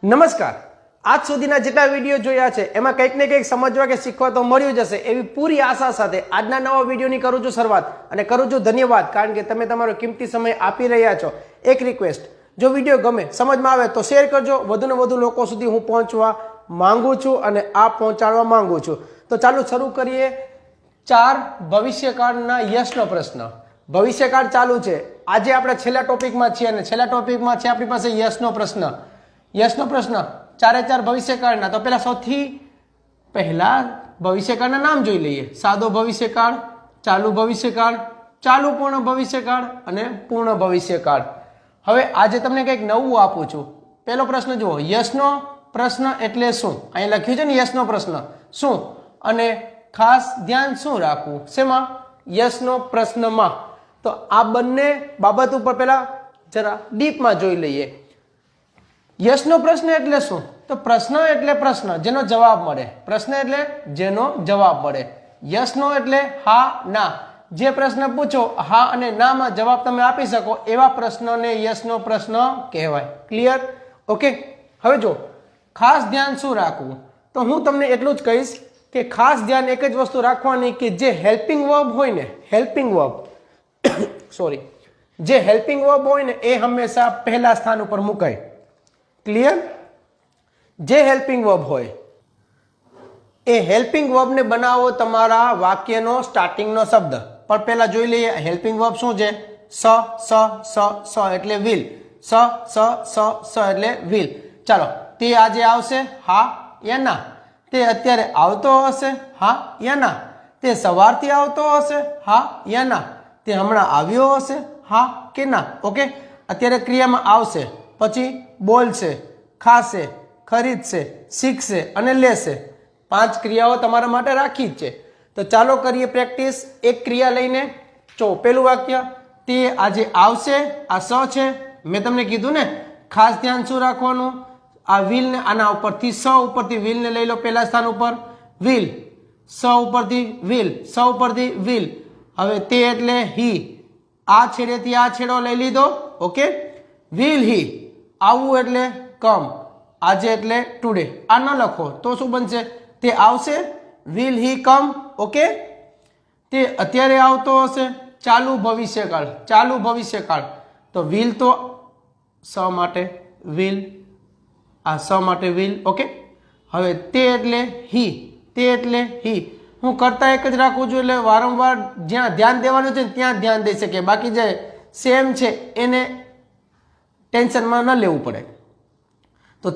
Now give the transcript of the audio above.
નમસ્કાર। આજ સુધીના જેટલા વિડીયો જોયા છે એમાં કંઈક ને કંઈક સમજવા કે શીખવા તો મળ્યું જ હશે એવી પૂરી આશા સાથે આજના નવા વિડીયોની કરું છું શરૂઆત અને કરું છું ધન્યવાદ, કારણ કે તમે તમારો કિંમતી સમય આપી રહ્યા છો। એક રિક્વેસ્ટ, જો વિડીયો ગમે સમજમાં આવે તો શેર કરજો, વધુને વધુ લોકો સુધી હું પહોંચવા માંગુ છું અને આ પહોંચાડવા માંગુ છું। તો ચાલો શરૂ કરીએ। 4 ભવિષ્યકાળના યશનો પ્રશ્ન। ભવિષ્યકાળ ચાલુ છે, આજે આપણે છેલ્લા ટોપિકમાં છીએ અને છેલ્લા ટોપિકમાં છે આપણી પાસે યશનો પ્રશ્ન। યશનો પ્રશ્ન 4 ભવિષ્યકાળના। તો પહેલા સૌથી પહેલા ભવિષ્યકાળના નામ જોઈ લઈએ। સાદો ભવિષ્યકાળ, ચાલુ ભવિષ્યકાળ, ચાલુ પૂર્ણ ભવિષ્યકાળ અને પૂર્ણ ભવિષ્યકાળ। હવે આજે તમને કંઈક નવું આપું છું। પહેલો પ્રશ્ન જુઓ, યશનો પ્રશ્ન એટલે શું? અહીં લખ્યું છે ને યશનો પ્રશ્ન શું, અને ખાસ ધ્યાન શું રાખવું શેમાં? યશનો પ્રશ્નમાં। તો આ બંને બાબત ઉપર પહેલા જરા ડીપમાં જોઈ લઈએ। યશનો પ્રશ્ન એટલે શું? તો પ્રશ્ન એટલે પ્રશ્ન જેનો જવાબ મળે। પ્રશ્ન એટલે જેનો જવાબ મળે। યશનો એટલે હા ના, જે પ્રશ્ન પૂછો હા અને ના માં જવાબ તમે આપી શકો એવા પ્રશ્નને યશનો પ્રશ્ન કહેવાય। ક્લિયર? ઓકે। હવે જો ખાસ ધ્યાન શું રાખવું, તો હું તમને એટલું જ કહીશ કે ખાસ ધ્યાન એક જ વસ્તુ રાખવાની કે જે હેલ્પિંગ વર્બ હોય ને, હેલ્પિંગ વર્બ સોરી, જે હેલ્પિંગ વર્બ હોય ને એ હંમેશા પહેલા સ્થાન ઉપર મુકાય। ક્લિયર? જે હેલ્પિંગ વર્બ હોય એ હેલ્પિંગ વર્બને બનાવો તમારા વાક્યનો સ્ટાર્ટિંગનો શબ્દ। પણ પહેલા જોઈ લઈએ હેલ્પિંગ વર્બ શું છે। સ એટલે વિલ, સ એટલે વિલ। ચાલો, તે આજે આવશે હા યા ના? તે અત્યારે આવતો હશે હા યા ના? તે સવારથી આવતો હશે હા યા ના? તે હમણાં આવ્યો હશે હા કે ના? ઓકે, અત્યારે ક્રિયામાં આવશે, પછી બોલશે, ખાશે, ખરીદશે, શીખશે અને લેશે। 5 ક્રિયાઓ તમારા માટે રાખી જ છે। તો ચાલો કરીએ પ્રેક્ટિસ એક ક્રિયા લઈને। જો પેલું વાક્ય, તે આજે આવશે, આ સ છે, મેં તમને કીધું ને ખાસ ધ્યાન શું રાખવાનું, આ વિલ ને આના ઉપરથી સ ઉપરથી વિલ ને લઈ લો પહેલા સ્થાન ઉપર, વિલ, સ ઉપરથી વિલ, સ ઉપરથી વિલ। હવે તે એટલે હી, આ છેડેથી આ છેડો લઈ લીધો। ઓકે, વિલ હી, આવવું એટલે કમ, આજે એટલે ટુડે, આ ન લખો તો શું બનશે? તે આવશે, વિલ હી કમ। ઓકે, તે અત્યારે આવતો હશે, ચાલુ ભવિષ્યકાળ, ચાલુ ભવિષ્યકાળ, તો વિલ તો સ માટે વિલ, આ સ માટે વિલ। ઓકે, હવે તે એટલે હી, તે એટલે હી, હું કરતા એક જ રાખું છું એટલે વારંવાર જ્યાં ધ્યાન દેવાનું છે ત્યાં ધ્યાન દઈ શકે, બાકી જે સેમ છે એને ટેન્શનમાં ન લેવું પડે।